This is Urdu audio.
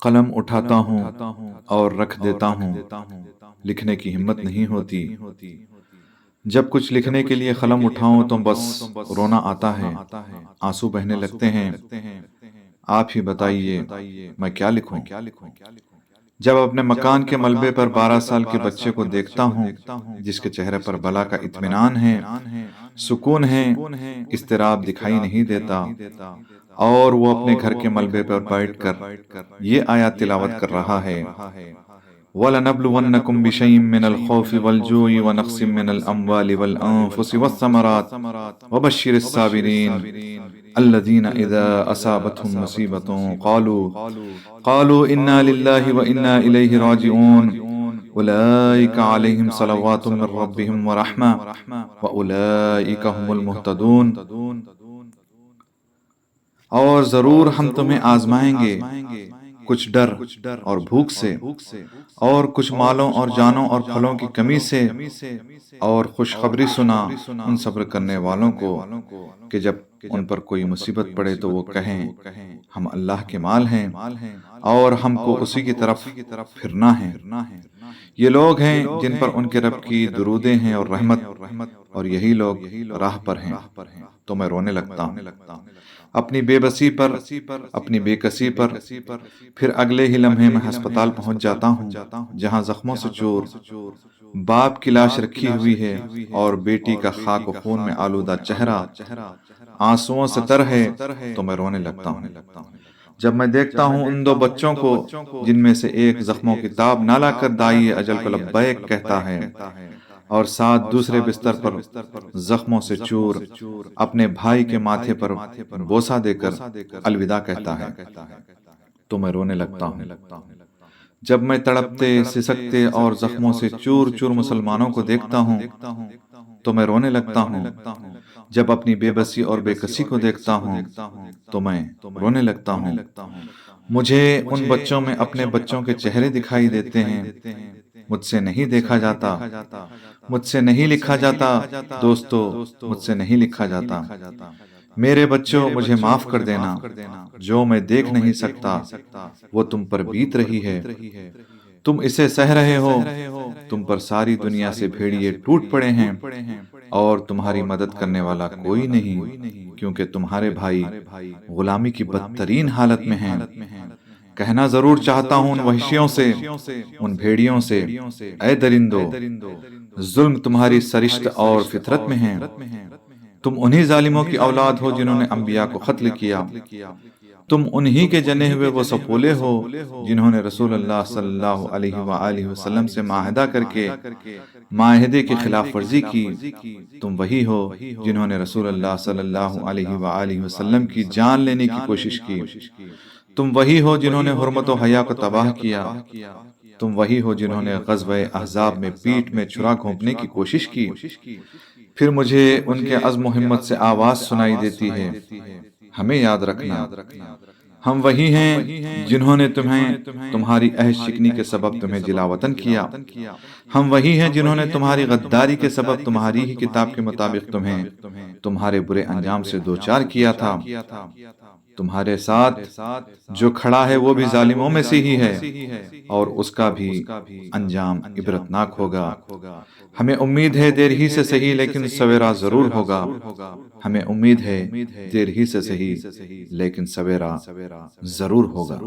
قلم اٹھاتا ہوں اور رکھ دیتا ہوں، لکھنے کی ہمت نہیں ہوتی۔ جب کچھ لکھنے کے لیے قلم اٹھاؤں تو بس رونا آتا ہے، آنسو بہنے لگتے ہیں۔ آپ ہی بتائیے میں کیا لکھوں؟ جب اپنے مکان کے ملبے پر 12 سال کے بچے کو دیکھتا ہوں جس کے چہرے پر بلا کا اطمینان ہے، سکون ہے، اضطراب دکھائی نہیں دیتا، اور وہ اپنے گھر کے ملبے پر بیٹھ کر یہ آیات تلاوت کر رہا ہے: وَلَنَبْلُوَنَّكُمْ بِشَيْءٍ مِّنَ الْخَوْفِ وَالْجُوعِ وَنَقْصٍ مِّنَ الْأَمْوَالِ وَالْأَنفُسِ وَالثَّمَرَاتِ وَبَشِّرِ الصَّابِرِينَ الَّذِينَ إِذَا أَصَابَتْهُم مُّصِيبَةٌ قَالُوا إِنَّا لِلَّهِ وَإِنَّا إِلَيْهِ رَاجِعُونَ أُولَٰئِكَ عَلَيْهِمْ صَلَوَاتٌ مِّن رَّبِّهِمْ وَرَحْمَةٌ وَأُولَٰئِكَ هُمُ الْمُهْتَدُونَ۔ اور ضرور ہم تمہیں آزمائیں گے، کچھ ڈر اور بھوک سے، اور کچھ مالوں اور جانوں اور پھلوں کی کمی سے، اور خوشخبری سنا ان صبر کرنے والوں کو کہ جب ان پر کوئی مصیبت پڑے تو وہ کہیں ہم اللہ کے مال ہیں اور ہم کو اسی کی طرف پھرنا ہے۔ یہ لوگ ہیں جن پر ان کے رب کی درودیں ہیں اور رحمت، اور یہی لوگ راہ پر ہیں۔ تو میں رونے لگتا ہوں اپنی بے بسی پر، اپنی بے کسی پر۔ پھر اگلے ہی لمحے میں ہسپتال پہنچ جاتا ہوں جہاں زخموں سے چور باپ کی لاش رکھی ہوئی ہے اور بیٹی کا خاک و خون میں آلودہ چہرہ آنسوؤں سے تر ہے، تو میں رونے لگتا ہوں۔ جب میں دیکھتا ہوں ان دو بچوں کو جن میں سے ایک زخموں کی تاب نہ لا کر دائی اجل کو لبیک کہتا ہے، اور ساتھ دوسرے بستر پر زخموں سے چور اپنے بھائی کے ماتھے پر بوسہ دے کر الوداع کہتا ہے، تو میں رونے لگتا ہوں۔ جب میں تڑپتے، سسکتے اور زخموں سے چور چور مسلمانوں کو دیکھتا ہوں تو میں رونے لگتا ہوں۔ جب اپنی بے بسی اور بے کسی کو دیکھتا ہوں تو میں رونے لگتا ہوں۔ مجھے ان بچوں میں اپنے بچوں کے چہرے دکھائی دیتے ہیں، مجھ سے نہیں دیکھا جاتا، مجھ سے نہیں لکھا جاتا، دوستو مجھ سے نہیں لکھا جاتا۔ میرے بچوں مجھے معاف کر دینا، جو میں دیکھ نہیں سکتا وہ تم پر بیت رہی ہے، تم اسے سہ رہے ہو، تم پر ساری دنیا سے بھیڑیے ٹوٹ پڑے ہیں اور تمہاری مدد کرنے والا کوئی نہیں، کیونکہ تمہارے بھائی غلامی کی بدترین حالت میں ہیں۔ کہنا ضرور چاہتا ہوں ان وحشیوں سے، ان بھیڑیوں سے، اے درندو، ظلم تمہاری سرشت اور فطرت میں ہے۔ تم انہی ظالموں کی اولاد ہو جنہوں نے انبیاء کو قتل کیا، تم انہی کے جنے ہوئے وہ سپولے ہو جنہوں نے رسول اللہ صلی اللہ علیہ وآلہ وسلم سے معاہدہ کر کے معاہدے کی خلاف ورزی کی، تم وہی ہو جنہوں نے رسول اللہ صلی اللہ علیہ وآلہ وسلم کی جان لینے کی کوشش کی، تم وہی ہو جنہوں نے حرمت و حیا کو تباہ کیا، تم وہی ہو جنہوں نے غزوہ احزاب میں پیٹھ میں چھرا گھونپنے کی کوشش کی۔ پھر مجھے ان کے عزم و ہمت سے آواز سنائی دیتی ہے، ہمیں یاد رکھنا، ہم وہی ہیں جنہوں نے تمہاری عہد شکنی کے سبب تمہیں جلا وطن کیا، ہم وہی ہیں جنہوں نے تمہاری غداری کے سبب تمہاری ہی کتاب کے مطابق تمہیں تمہارے برے انجام سے دوچار کیا تھا۔ تمہارے ساتھ جو کھڑا ہے وہ بھی ظالموں میں سے ہی ہے، اور اس کا بھی انجام عبرتناک ہوگا۔ ہمیں امید ہے دیر ہی سے صحیح لیکن سویرا ضرور ہوگا، ہمیں امید ہے دیر ہی سے صحیح لیکن سویرا ضرور ہوگا۔